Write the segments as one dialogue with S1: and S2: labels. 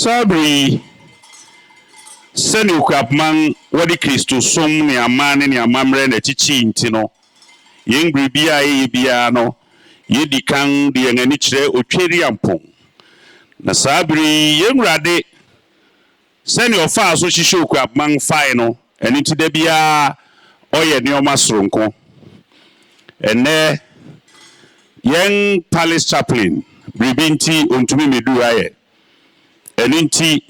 S1: Sabri seni Okuapehene wadi Kristo som ne amane ne amamre na chichi ntino yengri bia ye bia no yedi kan de ngani kire otweri ampon na sabri yengrade seni ofa so hihye Okuapehene fai no eni ti da bia oye ne oma soronko ene yen palace chaplain bribinti ontumi medu aye eni ti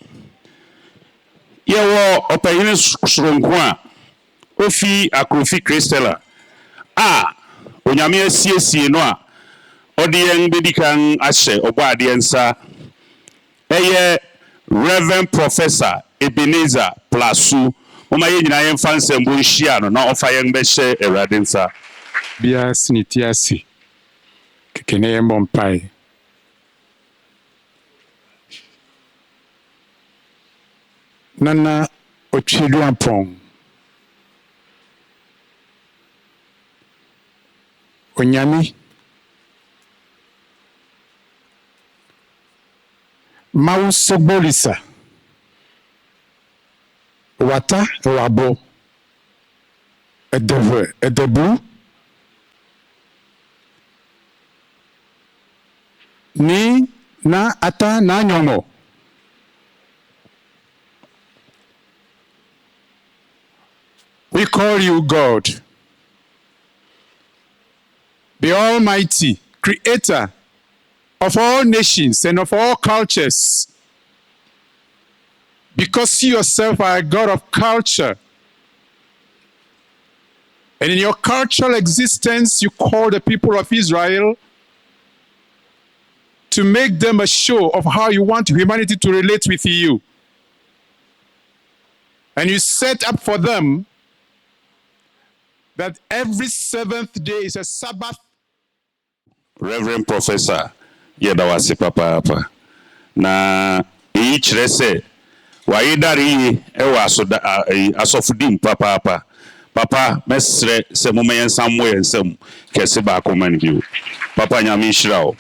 S1: yewo opehene soronko a ofi akrofi Kristela onyame asiesie no a odiyen bedikan ahye oboade nsa eye Reverend Professor Ebenezer Plasu mama ye nyina yen fansem bo hia no na ofa yen be hye Awurade nsa
S2: bia sinitiasi kekene yembo mpai nana otwedu ampon onyami mau sobolisa wata wabo edebu ni na ata na nyongo we call you God, the Almighty, Creator of all nations and of all cultures, because you yourself are a God of culture. And in your cultural existence, you call the people of Israel to make them a show of how you want humanity to relate with you. And you set up for them that every 7th day is a Sabbath.
S1: Reverend Professor Yedawasi Papa na each rese wa idari ewa asofudim papa mesre se mo meyen samwo yensam kese ba akoma nbiu papa nyame hira o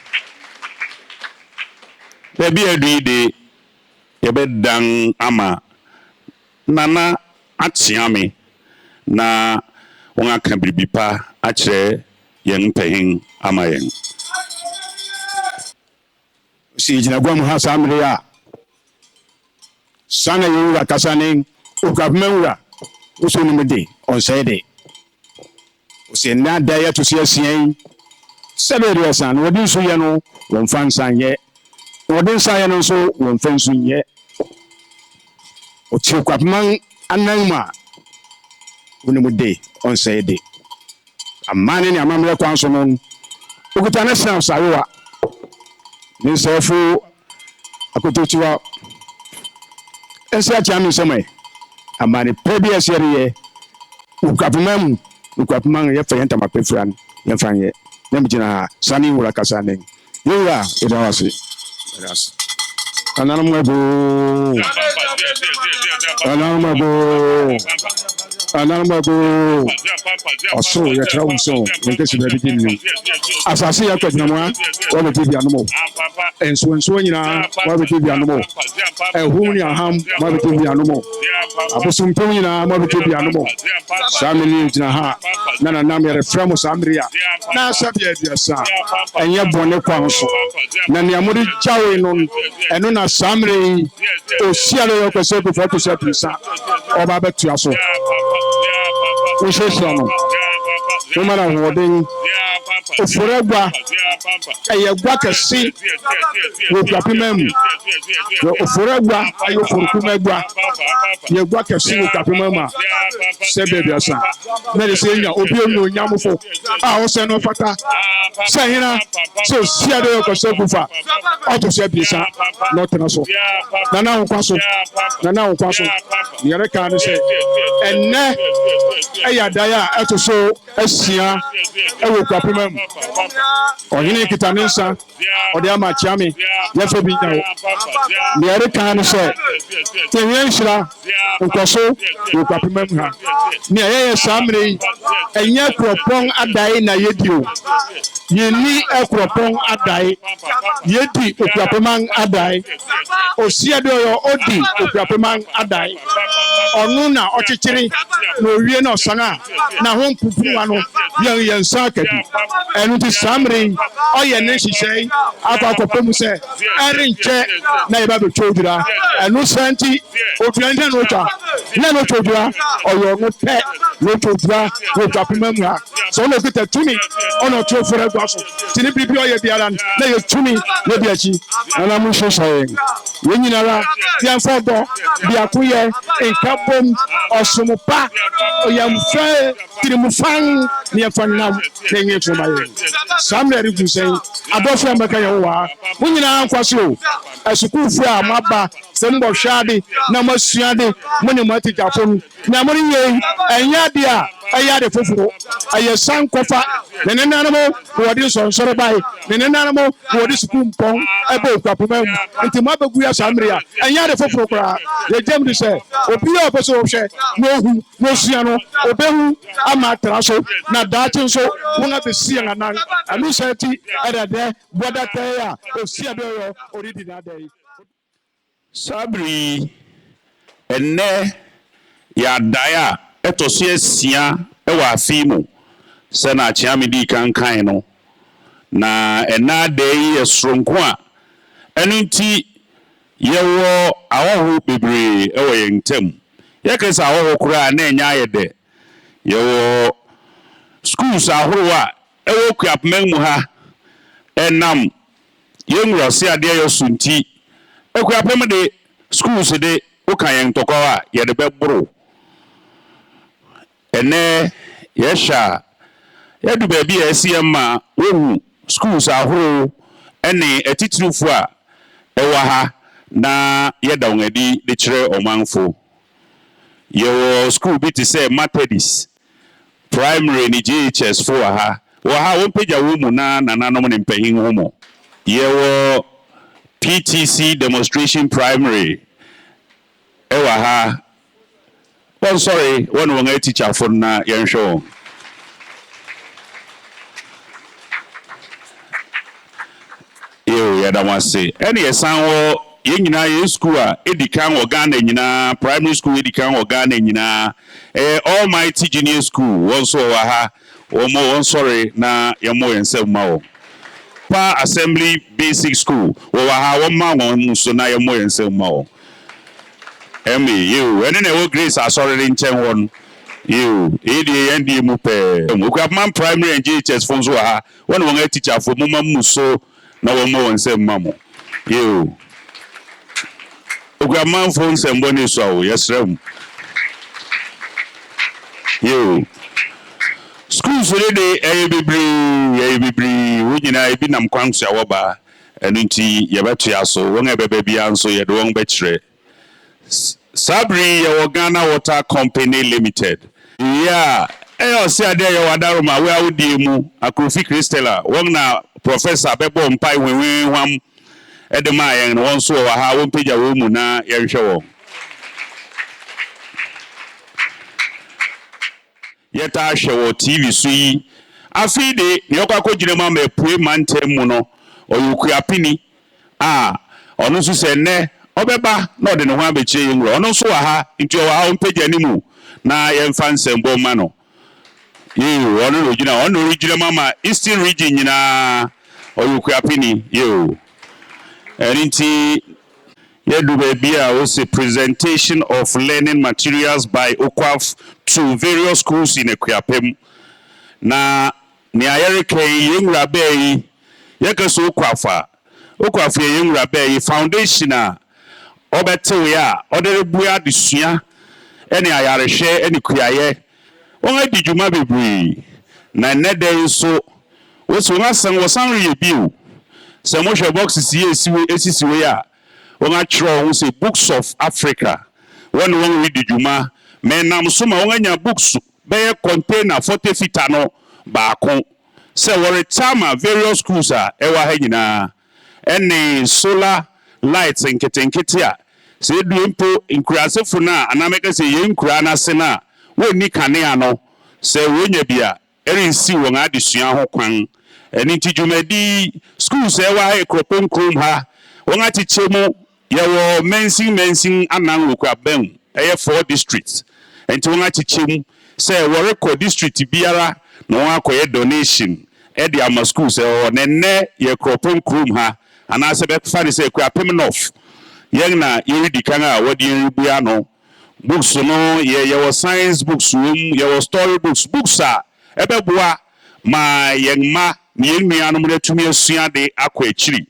S1: bebi aduide yebedan ama nana atiame na wonga kan bibipa a kire yen pehin ama yen
S3: si jina gwa mu ha samre ya sana yura kasane Okuapehene uso ni mede on sede usi na da ya to sien sebere san wodi so ye no won fan san ye wodi san ye no so won fan sun ye o ti Okuapehene ananma woni mede on sede amane ni amamre kwan so no okuta na san sawa ni sefu akotochiwa ense atiami semai amane prebious yere Okuapehene ye fayenta mapefran ye fanye nemjina sani wura kasane yura idawasi ananumabo oso ya trawuso nkesi bebidini asasi ya kwajinamwa wale tibi anumo enso nyina wale tibi anumo ehuni aham wale tibi anumo abusumpu nyina wale tibi anumo samini jina ha nana namere framo samria na sabia diasa enye bone kwanso na ne amuri chawe no eno na samre Oseadeeyo Kwasi Akuffo III oba betu aso Usheshono Umana hodin Oforegwa Eyegwa kesi Okuapehene Oforegwa ayo forukumegwa Yegwa kesi Okuapehene sebebiasa na se nya obi onu nyamfo ose no fata sahina so Oseadeeyo Kwasi Akuffo auto sebiasa no tenaso nana nkwaso yere kan se enne ayadaya etoso asia ewo Okuapehene ohine kitanensa ode ama chiame yefe bi nyawo yere kan se tenyenhira nkwaso Okuapehene ha ni ayeye samre enya kropon adai na yedio Yeni Okuapehene Adai, Yedi Okuapehene Adai, Oseadeeyo Odi Okuapehene Adai, Onuna Ochichiri, no Rieno Sanga, na home Pupuano, Yan Sakadi, and the Samri, Oya Nation say, Awukudae say, Erin Che, Naiba Chodra, and no Santi, Opianda Nota, Nano Chodra, or your pet, no Chodra, no Japimanga. So look at the tuni, on a two for a gospel. Tinipio Yabiaran, lay a tuni, Yabiachi, and I'm saying, when you know, Yanfobo, Biakuye, in Kapum, or Sumupa, or Yamfa, Tirimufang, near Fanam, paying it for my somebody to say, Abofra Makayawa, when you know, Kwasu, as a Kufra, Maba, Sembo Shadi, Namasiadi, Monumati Japon, Namori, and Yadia. Ayade fufu aye san kofa nene nanamo wodi so soro bai nene nanamo wodi sukun pon ebe Okuapehene nti mabagu ya samria ayade fufu kra ye jem di se obi o peso hwe no hu no sia no obehu ama traso na datin so wona be sia nan anu sati adade bodata ya Oseadeeyo oridi na dai
S1: sabri enne ya daya etosie sia ewa afimu sana chiamidi kankan no na ena dey esronko a enunti yewo awoho bebre ewo yentem yekesa awoho kura na enya yede yewo schools ahoro a ewo Okuapehene mu ha enam yenwura Oseadeeyo sunti Okuapehene de schools de ukayen tokowa yede bebro ene yesha yedu baby esema wohu schools ahoro ene etitirufu a ewa ha na yeda ongadi de kire omanfo yewo school bi te say Methodist primary ni JHS 4 ha wo ha won peja wo mu na nananom ne mpahin homo yewo PTC demonstration primary ewa ha. Oh, sorry, one teacher for na yan show. Yeah, that was say. Any asan yina ye school edikan Ghana nyina primary school edikan Ghana nyina almighty junior school one so ha one sorry na yamo yensem ma pa assembly basic school wo ha one ma one so na yamo yensem ma you and then grace are sorry in chen one you ADND mupe Okuapehene primary and JHS phones wa one teacher for mama muso na one more and say mamo you Okuapehene phones and bonnie so yes you schools really ABB we na bi nam kwanso awoba enunti yebetua so won ebebe anso ye do won betre Sabri Ghana Water Company Limited. Yeah, Oseadeeyo wadaroma we awudi mu Akuffo Kristela won na professor bebo mpai wenwen hwam edema yen won so wa ha won peja wo mu na yenhwe wo. Yeta hwe wo TV so yi afide ne okakogire ma mapue mantem mu no Okuapehene onu so se ne obeba no de no ho abeche yenwura ono so wa ha nti o wa ha onpeja nimu na yemfa nsembo ma no yo ono original mama Eastern region nyina Okuapehene yo erinti yedu baby a was a presentation of learning materials by Okuaf to various schools in Okuapehene na ni ayereke yenwura bei yekeso Okuafa yenwura bei foundation a obetewe a oderebuya desua ene ayarehwe ene kuaye won adijuma bebri na nede so woso ngasan wosan re biu se mo hwe boxes ye esisiwe a won atro won say books of Africa won read dijuma menam so ma won anya books be container 40 feet no baako se wore tama various schools a ewa ha nyina ene solar lights nkete a se du mpo nkurasefo na anameka se ye nkura na se na woni kane ano se wonya bia erinsi won adesua ho kwan ɛno nti dwumadi schools ɛwɔ ekropon krom ha wɔn akyekyɛ mu yɛwɔ mensin anan Okuapehene ɛyɛ 4 districts nti wɔn akyekyɛ mu sɛ wɔrekɔ district biara na wɔn akɔyɛ donation ɛde ama schools ɛwɔ nɛnɛ yɛ ekropon krom ha anaasɛ bɛfa ne sɛ Okuapehene North yɛn na yɛredi kan a wɔde yɛn rebua no books no yɛwɔ science books yɛwɔ story books a ɛbɛboa ma yɛn ma ne yɛn nuanom no atumi asua de akɔ akyiri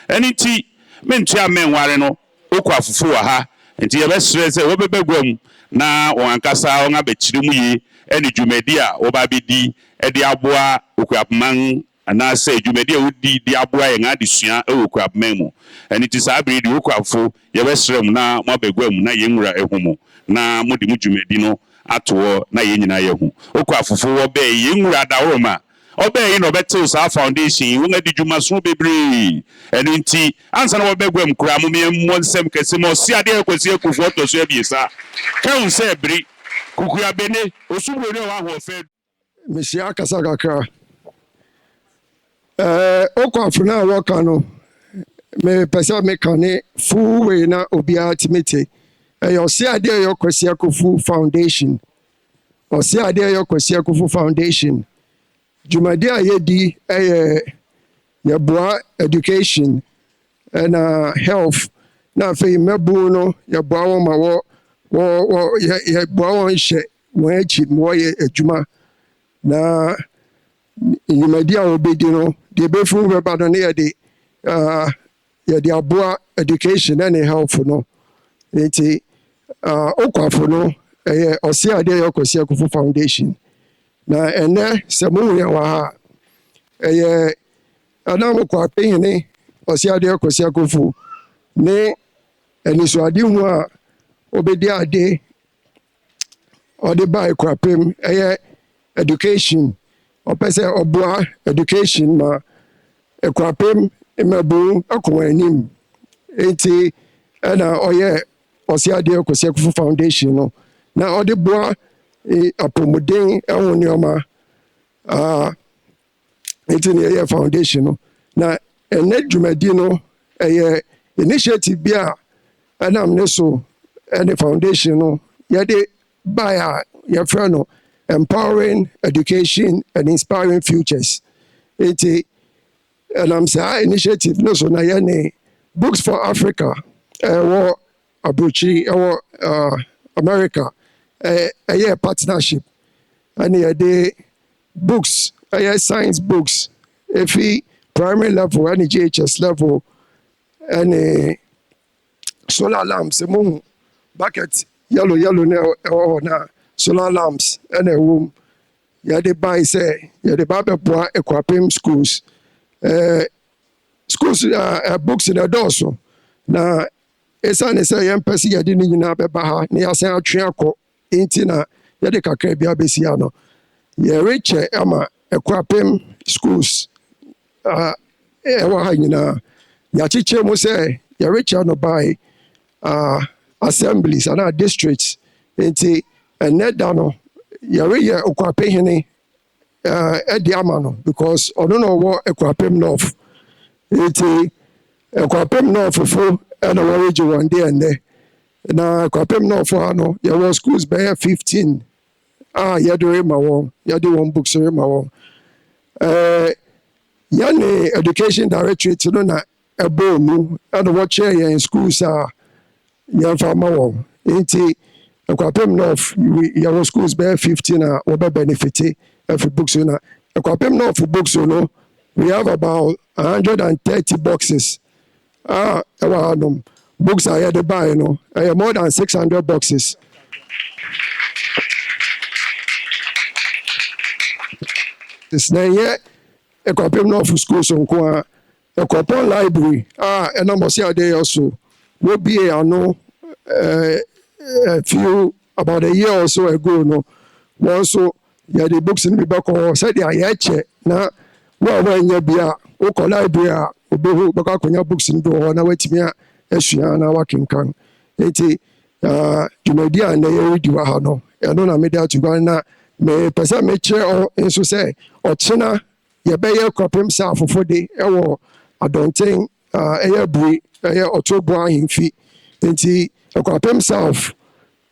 S1: ɛno nti mentua menware no okɔ afofo wɔ ha nti yɛbɛsrɛ sɛ wɔbɛbɛgua mu na wɔn ankasa wɔn abɛkyerɛ mu yie ɛne dwumadi a wɔba abɛdi ɛde aboa Okuapehene anaasɛ dwumadi a wodi de aboa yɛn adesua ɛwɔ Okuapehene mu ɛno nti saa bere de okɔ afofo yɛbɛsrɛ mu na mo abɛgua mu na yɛn nwura ɛho mu na mo de mo dwumadi no ato na yɛn nyinaa yɛho okɔ afofo wɔbɛɛ yɛn nwura daworoma ɔbɛɛ yi na ɔbɛtew saa foundation wɔn adi dwuma so bebree ɛno nti ansa na wɔbɛgua mu koraa mo mmɔ nsɛm kɛse ma Oseadeeyo Kwasi Akuffo III so abiesa kahu sɛ bere Okuapehene osubro ne wɔ ahoɔfɛ
S4: mehyia kasa kakra okɔ afo na wɔka no mepɛ sɛ meka ne full way na obiara timete ɛyɛ Oseadeeyo Kwasi Akuffo Foundation Oseadeeyo Kwasi Akuffo Foundation dwumadi a yɛdi ɛyɛ yɛboa education ɛna health na afei mɛbu no yɛboa wɔn ma yɛboa wɔn hyɛ wɔn akyi ma wɔyɛ adwuma na dwumadi a wɔbɛdi no deɛ ɛbɛfu bɛba no ne yɛde aboa education ɛne health no nti okwafo no ɛyɛ Oseadeeyo Kwasi Akuffo Foundation na ɛnɛ sɛ mohu yɛn wɔ ha ɛyɛ Adam Okuapehene Oseadeeyo Kwasi Akuffo ne anisoade hu a obɛdi ade ɔde ba Okuapehene ɛyɛ education ɔpɛ sɛ ɔboa education ma Okuapehene mmabu akɔ anim nti ɛna ɔyɛ Oseadeeyo Kwasi Akuffo Foundation no na ɔde boa apɔmuden ɛho nneɛma nti ne ɛyɛ foundation no na ɛnɛ dwumadi no ɛyɛ initiative bi a ɛnam ne so ɛne foundation no yɛde bae a yɛfrɛ no empowering education and inspiring futures nti ɛnam saa initiative no so na yɛne Books for Africa ɛwɔ aburokyiri ɛwɔ America ɛyɛ partnership ɛne yɛde books ɛyɛ science books efi primary level ɛne GHS level ɛne solar lamps emu bucket yellow na ɛwɔ hɔ na solar lamps ɛna ɛwɔ mu yɛde bae sɛ yɛde ba bɛboa Okuapehene schools schools books na ɛdɔɔso na ɛsiane sɛ yɛmpɛ sɛ yɛde ne nyinaa bɛba ha na yɛasan atwe akɔ nti na yɛde kakra bi abɛsi ano yɛrekyɛ ama Okuapehene schools ɛwɔ ha nyinaa yɛakyekyɛ mu sɛ yɛrekyɛ no by assemblies anaa districts nti ɛnɛ da no yɛreyɛ Okuapehene ɛde ama no because ɔno na ɔwɔ Okuapehene North nti Okuapehene North fofo ɛna wɔregye wɔn de ɛnɛ na Okuapehene North ha no yɛwɔ schools bɛyɛ 15 a yɛde rema wɔn yɛde wɔn books rema wɔn yɛne education directorate no na ɛbɔ mu ɛna wɔkyerɛ yɛn schools a yɛmfa ma wɔn nti Okuapehene North yɛwɔ schools bɛyɛ 15 a wɔbɛ benefit every books na Okuapehene North books no we have about 130 boxes ɛwɔ hanom books a yɛde bae no ɛyɛ more than 600 boxes na ɛyɛ Okuapehene North schools nko a Okuapehene library ɛnam Oseadeeyo so wɔbie ano about a year or so ago no wɔn nso yɛde books no bi bɛkɔ hɔ sɛdeɛ yɛkyɛ na wɔnyɛ bi a wokɔ library a wobɛhu bɛkɔ akɔnya books no bi wɔ hɔ na watumi asua na wakenkan nti dwumadi a nnɛ yɛredi wɔ ha no ɛno na mede ato gua na mepɛ sɛ mekyerɛ nso sɛ ɔkyena yɛbɛyɛ kɔpem sɛ afofo de ɛwɔ adɔnten ɛyɛ buri ɛyɛ ɔtobo ahemfi nti kɔpem south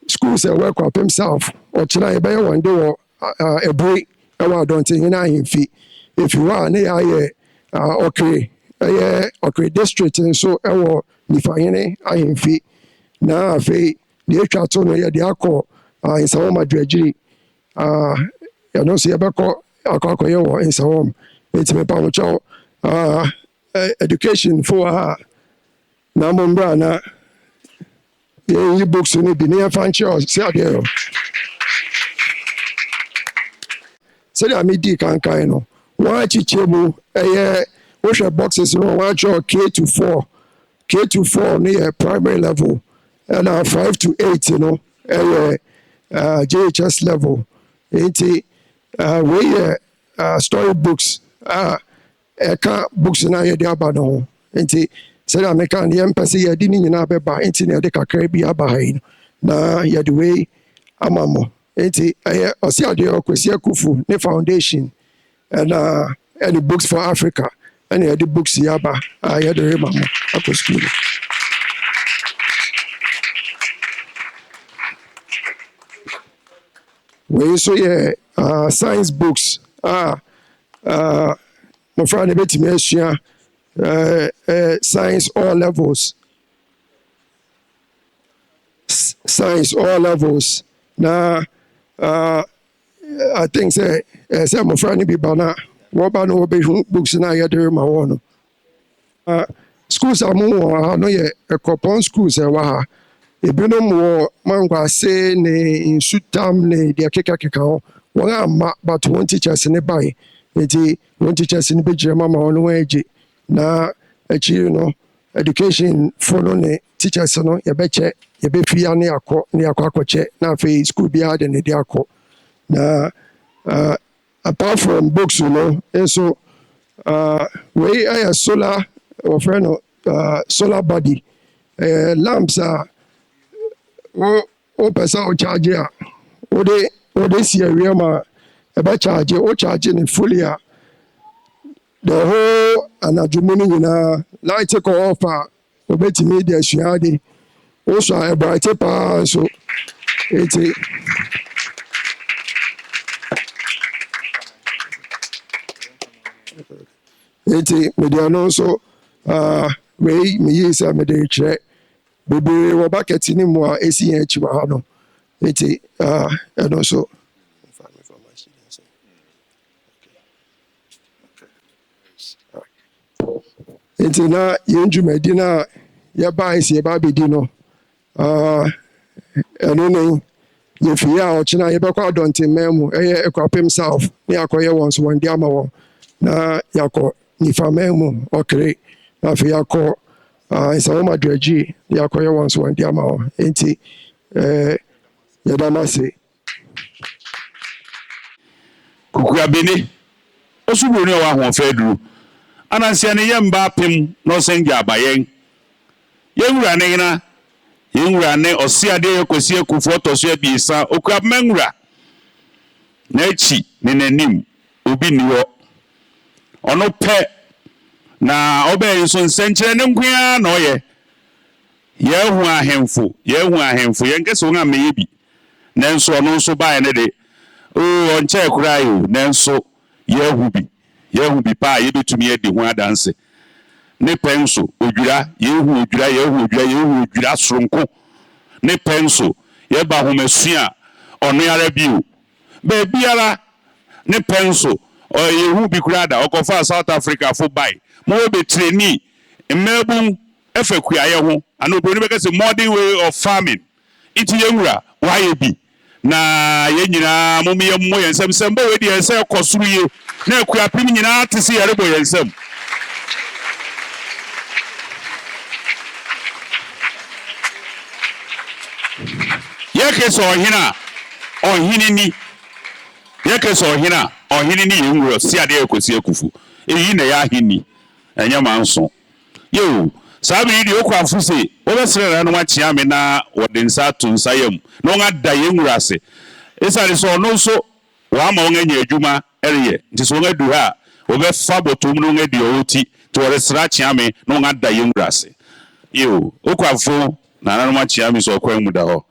S4: schools ɛwɔ kɔpem south ɔkyena yɛbɛyɛ wɔn de wɔ ɛburi ɛwɔ adɔnten hene ahemfi efi hɔ a ne yɛayɛ ɔkere ɛyɛ ɔkere district nso ɛwɔ nifahene ahemfi na afei deɛ atwa to no yɛde akɔ nsawom adwagyiri yɛno nso yɛbɛkɔ akɔyɛ wɔ nsawom nti mepa mo kyɛw education fo a na mombra na yɛyi books no bi ne yɛfa nkyerɛ sɛ adeɛ sɛdeɛ medi kankan no wɔn akyikyɛ mu ɛyɛ wohwɛ boxes no wɔn akyerɛ K to 4 no yɛ primary level ɛna 5 to 8 no ɛyɛ JHS level nti wei yɛ story books ɛka books na yɛde aba no ho nti sɛdeɛ meka no yɛmpɛ sɛ yɛde ne nyinaa bɛba nti na yɛde kakra bi aba ha yi na yɛde wei ama mo nti ɛyɛ Oseadeeyo Kwasi Akuffo ne foundation ɛna ɛne books for Africa ɛna yɛde books yi aba a yɛde rema mo akɔ school. Wei nso yɛ science books mmɔfra no bɛtumi asua science all levels na I think sɛ mmɔfra no bi ba na wɔba no wɔbɛhu books na yɛde rema wɔ no schools a mowɔ ha no yɛ ɛkɔpɔn schools ɛwɔ ha ebinom wɔ Mangwase ne Nsutam ne deɛ keka ho wɔn amma but wɔn teachers ne bae nti wɔn teachers ne bɛgyina mu ama wɔn agye na akyiri no education fo no ne teachers no yɛbɛkyɛ yɛbɛfia ne akɔ akɔkyɛ na afei school biara de ne de akɔ na apart from books no nso wei ayɛ solar wɔfrɛ no solar body lamps a wopɛ sɛ wocharge a wode si awie ma ɛbɛcharge wocharge ne fully a the whole anadwo mu no nyinaa light kɔ off a wobɛtumi de asua ade wosɔ a ɛbright paa nso enti mede ano nso wei meyii sɛ mede rekyerɛ bebree wɔ bucket ne mu a ɛsi yɛn akyi wɔ ha no nti ɛno nso nti na yɛn dwumadi no a yɛbae sɛ yɛba abɛdi no ɛno ne yɛfie a ɔkyena yɛbɛkɔ adɔntenman mu ɛyɛ Okuapehene South ne yɛakɔyɛ wɔn so wɔn de ama wɔn na yɛakɔ nifaman mu ɔkere na afei yɛakɔ nsawom adwagyiri ne yɛakɔyɛ wɔn so wɔn de ama wɔn nti yɛda mo ase.
S1: Okuapehene osuboni a wɔahoɔfɛ duru anansia ne yɛmba apem na ɔsɛn gye abayɛn yɛwura ne hena yɛwura ne Oseadeeyo Kwasi Akuffo III abiesa Okuapehene wura na akyi ne n'anim obi ni hɔ ɔno pɛ na ɔbɛyɛ nso nsɛnkyerɛ ne nkoa na ɔyɛ yɛhu ahemfo yɛnkɛ sɛ wɔn a mɛyɛ bi nanso ɔno nso baeɛ ne de ɔnkyɛ koraa yi nanso yɛhu bi paa yɛbɛtumi adi ho adanse ne pɛ nso odwira yɛhu odwira soronko ne pɛ nso yɛba ahomasua ɔno ara bio baabiara ne pɛ nso yɛhu bi koraa da ɔkɔfa South Africa fo bae mo bɛtreni mmabun ɛfa kuayɛ ho ana obroni bɛka sɛ modern way of farming nti yɛwura wayɛ bi na yɛn nyinaa mo yɛn nsɛm sɛm bɛ wei deɛ ɛsɛ ɛkɔ soro yie na Okuapehene nyinaa te sɛ yɛrebɔ yɛn nsɛm yɛkɛ sɛ ɔhene ni yɛkɛ sɛ ɔhene ni yɛwura Oseadeeyo Kwasi Akuffo eyi na yɛ ahenni ɛnyɛ manso yo saa bɛ yi deɛ okɔ afo se wɔbɛsrɛ na no wakyea me na wɔde nsa ato nsa yam na wɔn ada yɛwura ase ɛsane sɛ ɔno nso wɔama wɔn anya adwuma ɛreyɛ nti sɛ wɔn adu ha obefa botom no ngedi owoti to resra chiame no ngada yengrase yo Okuafo na nanoma chiame so kwan mu da ho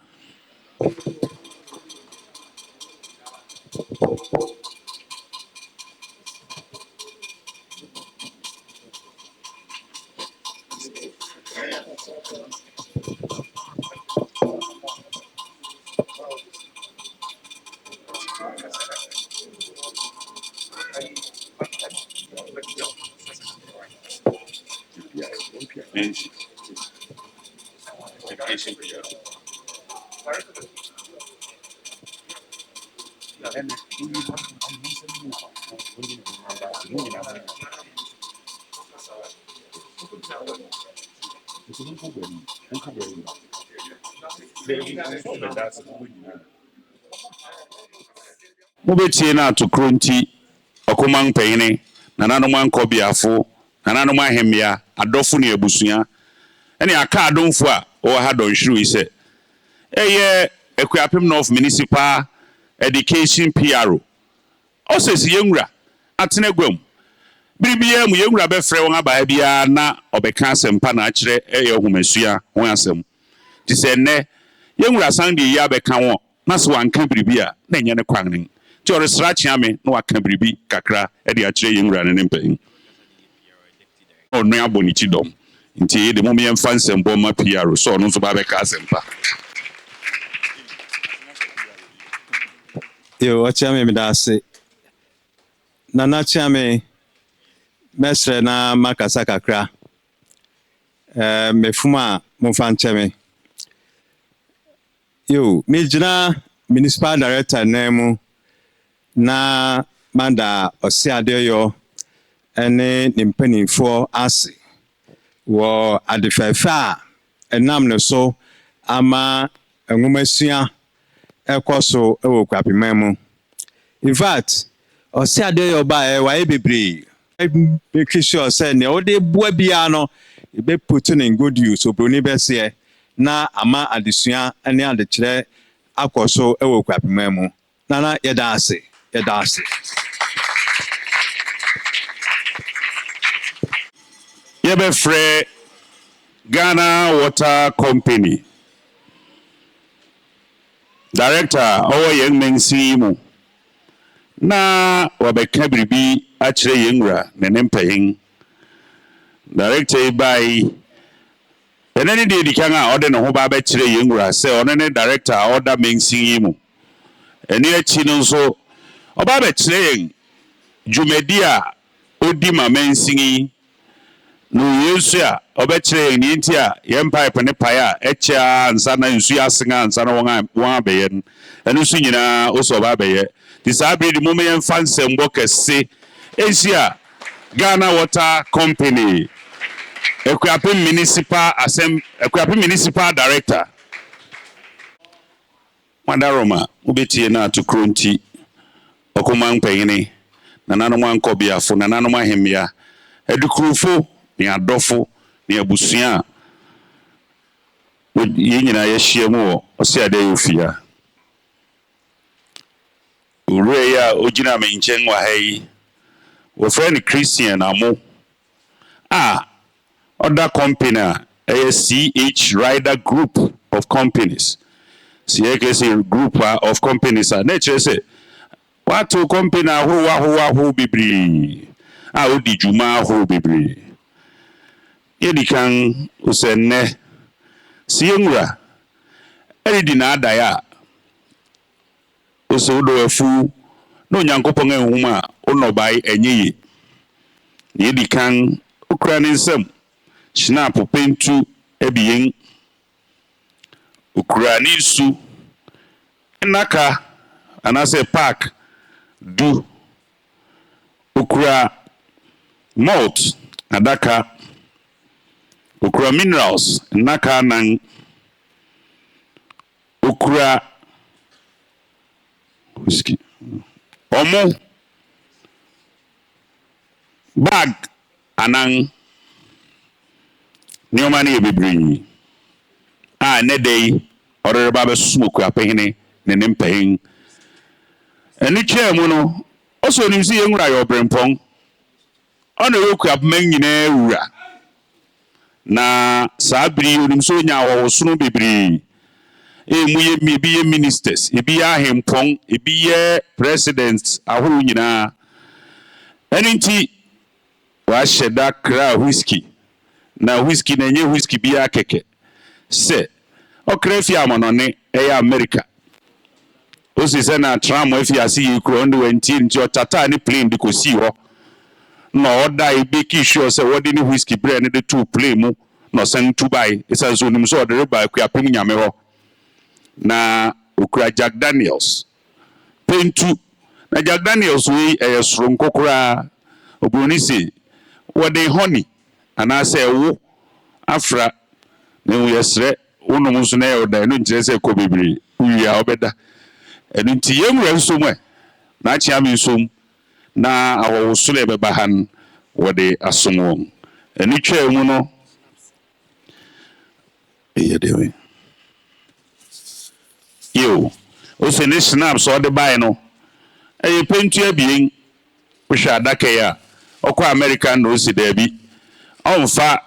S1: Mubetie na atokro nti Okuapehene na nanoma nkobiafo na nanoma ahemia adofo ne abusua ene aka adomfo a wo ha donhwiru ise eye Okuapehene North Municipal Education PRO osesi yenwura atenegwam biribia mu yenwura befre won aba bia na obeka asempa na akire eye homasua won asem ti se ne yenwura sande ya beka won na so wanka biribia na enye ne kwanne ti oresra chiame na waka biribi kakra e de akire yenwura ne mpan onu aboni chidom nti de mom yemfa nsembo ma PRO so no so ba beka asempa
S5: yo wachiame midase nana chiame mesre na makasa kakra mefuma mfancheme yo mejina municipal director nemu na manda Oseadeeyo ene nimpanimfo ase wo adefefa enam ne so ama enwomasua ekoso ewo Okuapehene in fact Oseadeeyo ba wa bebre make sure say ne ode bua bia no be put in good use obroni bese na ama adesua ene adekire akoso ewo Okuapehene nana yedase
S1: yebefre Ghana Water Company Director owo yenmensi mu na wabeka biribi akire yenwura ne nempahin Director bai enani de dikan a ode ne ho ba ba kire yenwura se one ne director order mensi mu eni achi no so oba ba kire yen dwumadi a odi ma mensi no yesu a oba kire yen nti a yen pipe ne pai a echa ansa na nsu asenga ansa na won abeye enu su nyina oso oba abeye disabri mo yen fansem kese Asia Ghana Water Company Okuapehene Municipal Director Madaroma ubetie na atokro nti Okuapehene na nanoma nkobiafo na nanoma ahemia edukrufo ni adofo ni abusua yenyina yehia mu Oseadeeyo fia ureya ojina me nchen wa hai wo friend Christian amo other company a CH Rider Group of Companies CHS group of companies nature say what to company who bibri odi juma ho bibri yedikan usenne sienwura edi na adaya usodo afu no nyankopon ehuma onobai enyeyi yedikan ukra ne nsam snap pentu ebien ukra ni su naka anase park du ukra malt adaka ukra minerals naka nan ukra whiskey omo bag anan niomani ebibri ne dey orere ba be susu Okuapehene ne nempahin eni che mu no oso nim si yenwura yo brempon Ono Okuapehene nyina wura. Na sabri onim so nya wo bibiri. Muye ebi ye ministers, ebi ye ahempong, ebi ye presidents ahuru nyina. Enti wa sheda kra whiskey. Na whiskey na nye whiskey bi akeke. Se okra fi amonone eya America. Osi se na tram efi asi yikro ndo wenti nti otata ni plane di kosi ho. No oda ibe ki sure se wodi ni whiskey bre ne de two plane mu no sen to buy. Isa zo nim so de ba Akuapehene nyame ho. Na okura Jack Daniels pentu na Jack Daniels we soronko kura obroni se wode honey anase wo afra na wo yesre wono muso na yoda no nkire se ko bibiri uya obeda enu nti yemura nsom na achia me nsom na awo sule beba han wode asomo enu twa mu no eyedewe yo ose ne snaps o de buy no pentu abien hwa adaka ya okwa American no si da bi onfa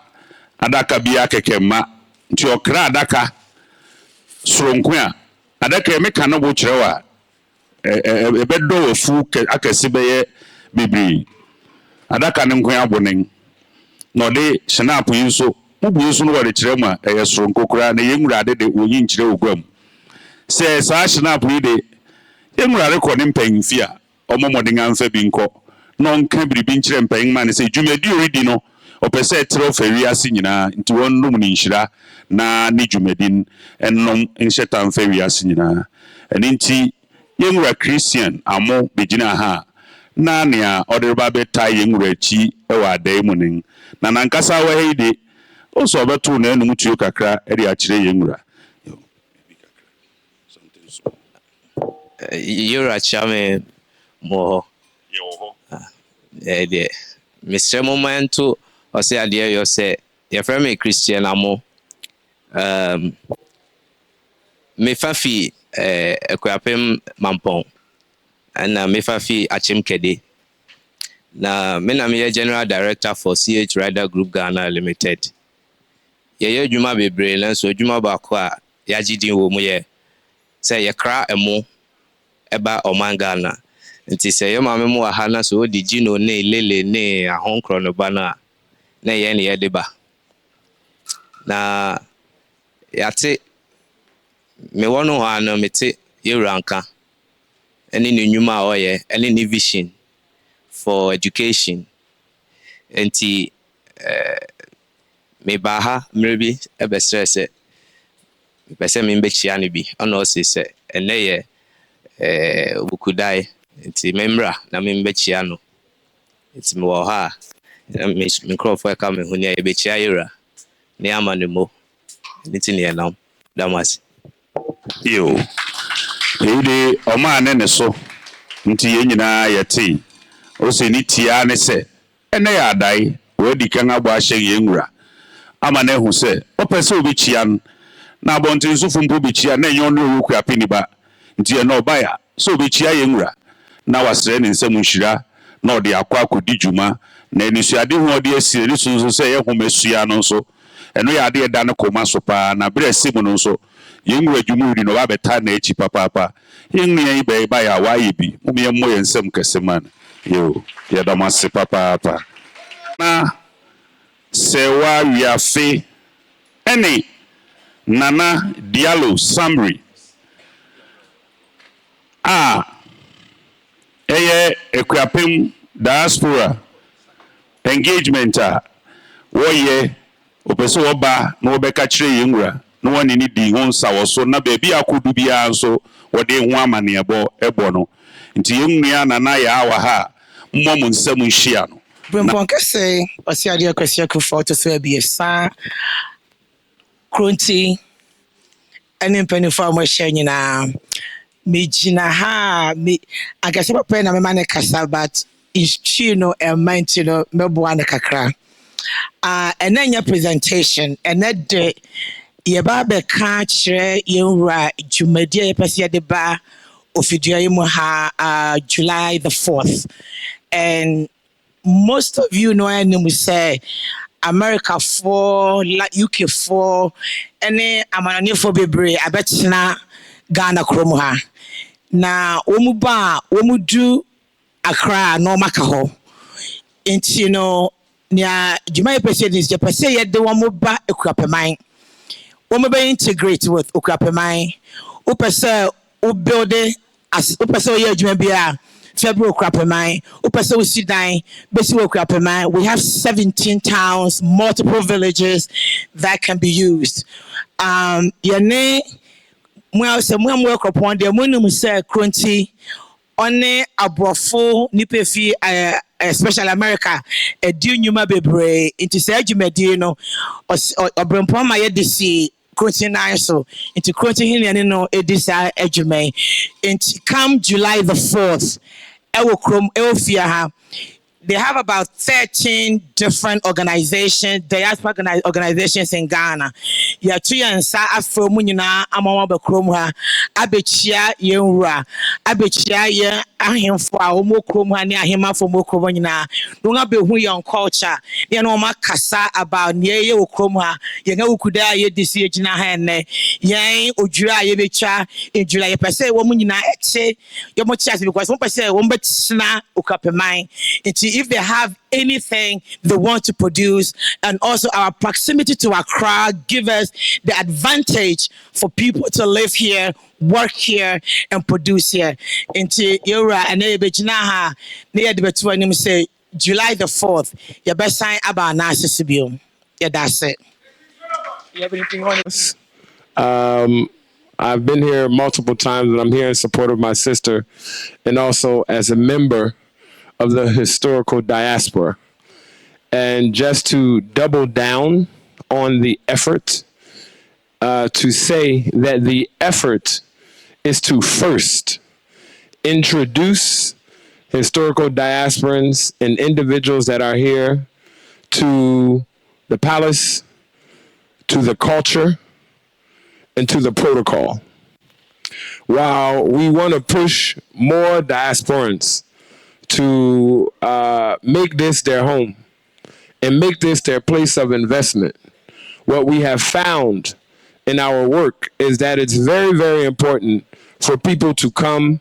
S1: adaka bi akekema nti okra adaka soronko a adaka me kan no bo kirewa ebedo wafu akasi beye bibiri adaka ne nko abonen no de snap yinso mubu yinso no wore kirema soronko kura na yemura ade de oyin kire ogwam se sa snap yi de yemura record mpanyimfi a omomoden anfa bi nko no nka biribi nkire mpanyimma ne se dwumedi oridi no opese tro feri ase nyina nti wonnum ni nhira na ni dwumedin ennom nhyetan feri ase nyina eni nti yemura Christian amo begina ha na nea oderba beta yemura chi ewa adai munin na nankasa wa heide oso obeto na enum tuo kakra eri akire yemura
S6: Yura chame mo de Mr. Momento Oseadeeyo say your friend Christian amo me fafi Akuapehene mampong and me fafi achim kede na me na me general director for CH Rider Group Ghana Limited ye adwuma bebre na so adwuma ba ko a yagidin wo mu ye say ye kra emo eba omangana nti se yo mame mu aha na so di gino ne lele ne ahonkro no bana na ye ne ye deba na yate me wono ha no mete ye ranka eni ne nyuma oye eni ne vision for education nti me baha mrebi ebe stress pese me mbechia ne bi ono se ene ye Awukudae nti memra na membechia no nti me wo ha me microphone ka me huni e bechia yira ne amanemo nti ne na damasi
S1: yo ede oma ne so nti ye nyina yete o se ni tia ne se ene ya adai we di kan agba ahye yenwura ama na hu se o pese obechia na abontin so fumpo bechia na enyo no Okuapehene ba nti e no baya so obechia yenwura na wasre ne nsem nhira na odi akwa akodi djuma na enisuade hu odi asire ni so se ye homesua no so eno ya ade da ne koma so pa na bre simu no so yenwura djuma uri no ba beta na echi papa yenwura yi be ba ya wa yibi mumye mo yensem keseman yo ya da mase papa na sewa wiafe ene Nana Diallo summary Akuapehene Diaspora engagement woye opeso oba na obeka kire yenwura na woni ni di ho nsawoso na bebi akodu bia nso wode ho amanebo ebo no nti yenwua nana ya awa ha mmom nsam nhia no
S7: Brimpon kese Oseadeeyo Kwasi Akuffo III be sa kronti ene mpanifo a mo hye nyina me gina ha me agase papa na me mane kasa but is no mind no mebo an kakra enanya presentation ene de ye ba be ka kire yenwura dwumadi ye pese de ba ofidua mu ha July the 4th and most of you know and we say America for UK for any amanane for bebre abetena Ghana krom ha na omu ba omu du Accra no maka ho nti no nia dwuma pese dis je pese ye de omu ba Okuapehene omu be integrate with Okuapehene o pese o build as o pese ye dwuma bia February Okuapehene, Upese Oseadeeyo Kwasi Akuffo. We have 17 towns, multiple villages that can be used. Yene mwa se mwa mwa kopon de munum se kronti one abrofo nipa fi especially America edi nyuma bebre into se adwumadi no obrempon ma ye de si kronti na so into kronti hin no edisa adwumai into come July the 4th they have about 13 different organizations, diaspora organizations in Ghana. Ya tuya nsa afro mu nyina amawa ba krom ha abechia yenwura abechia ye ahemfo a omo krom ha ne ahemafo mo krom nyina no nga behu yon culture ye no makasa about ne ye krom ha ye nga Awukudae ye disi egina ha ne yen odwura ye becha edwura ye pese wo mu nyina eche ye mo chase because mo pese wo betina Okuapehene. If they have anything they want to produce, and also our proximity to Accra give us the advantage for people to live here, work here, and produce here. Into Yura and Ebejinaha near the Betuanim say July the 4th. You best sign about Nasisibium. Yeah, that's it. You have anything on it?
S2: I've been here multiple times, and I'm here in support of my sister, and also as a member of the historical diaspora. And just to double down on the effort, to say that the effort is to first introduce historical diasporans and individuals that are here to the palace, to the culture, and to the protocol. While we want to push more diasporans to make this their home and make this their place of investment, what we have found in our work is that it's very, very important for people to come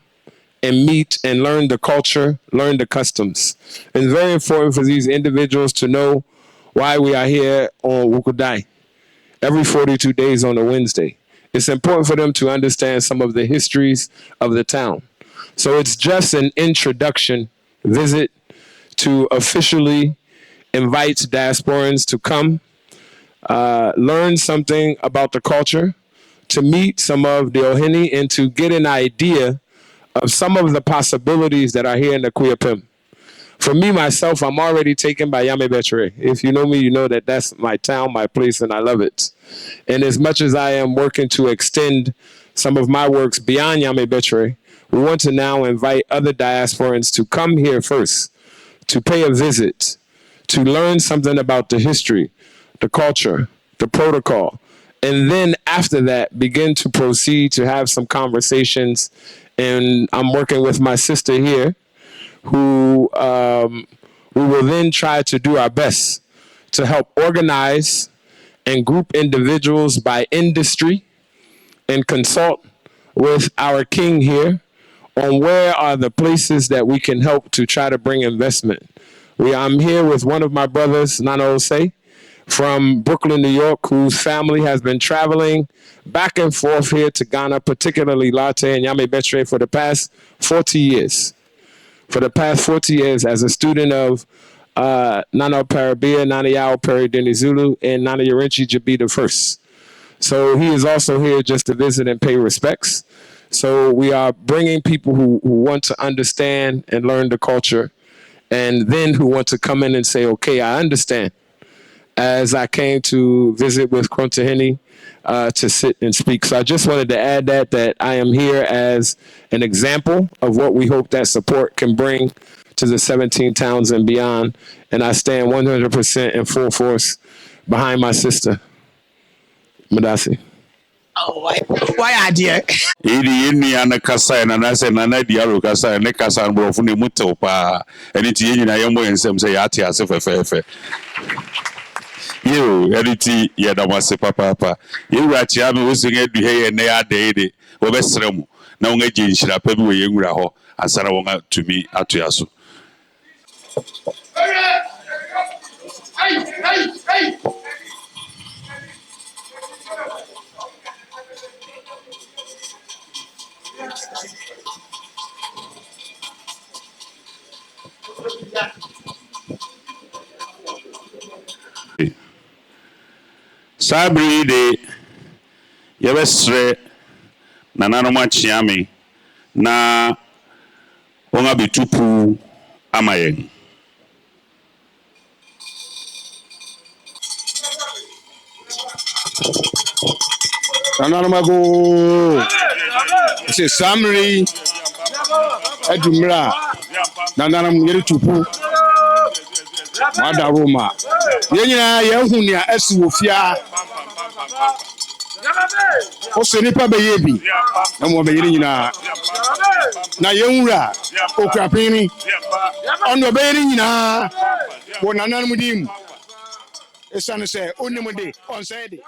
S2: and meet and learn the culture, learn the customs. It's very important for these individuals to know why we are here on Awukudae every 42 days on a Wednesday. It's important for them to understand some of the histories of the town. So it's just an introduction visit to officially invite diasporans to come, learn something about the culture, to meet some of the Ohene, and to get an idea of some of the possibilities that are here in the Okuapehene. For me, myself, I'm already taken by Yame Betre. If you know me, you know that that's my town, my place, and I love it. And as much as I am working to extend some of my works beyond Yame Betre, we want to now invite other diasporans to come here first, to pay a visit, to learn something about the history, the culture, the protocol, and then after that, begin to proceed to have some conversations. And I'm working with my sister here, who we will then try to do our best to help organize and group individuals by industry and consult with our king here on where are the places that we can help to try to bring investment. I'm here with one of my brothers, Nana Ose, from Brooklyn, New York, whose family has been traveling back and forth here to Ghana, particularly Latte and Yame Betre, for the past 40 years. For the past 40 years as a student of Nana Parabia, Nana Yao Peri Denizulu, and Nana Yorenchi Jabi the First. So he is also here just to visit and pay respects. So we are bringing people who want to understand and learn the culture, and then who want to come in and say, okay, I understand. As I came to visit with Okuapehene to sit and speak. So I just wanted to add that I am here as an example of what we hope that support can bring to the 17 towns and beyond. And I stand 100% in full force behind my sister, Madasi.
S7: Why are dear?
S1: Iri yeni ana kasa na na se na na diaro kasa ne kasa nbrofo ne mutew pa eni ti yeni na yemo ensem se ya ate ase fefefe yo eni ti ye da wase papa ye wura chia me wosu nge du he ye ne ya de wo be sremu na wo nge jinshira pa bi wo ye nwura ho asara wo nga tumi ato aso sabri de ye be sre na nanom achia me na wo nga betupu amayen
S3: Nanamago. Say summary. Edumra. Nananam yeri tupu. Mada Roma. Yenya yehunia esi wofia. Ose nipa beyebi. Na mo beyiri nyina. Na yenwura Okuapehene. Ono beyiri nyina. Wo nananum dim. Esane se onimude on said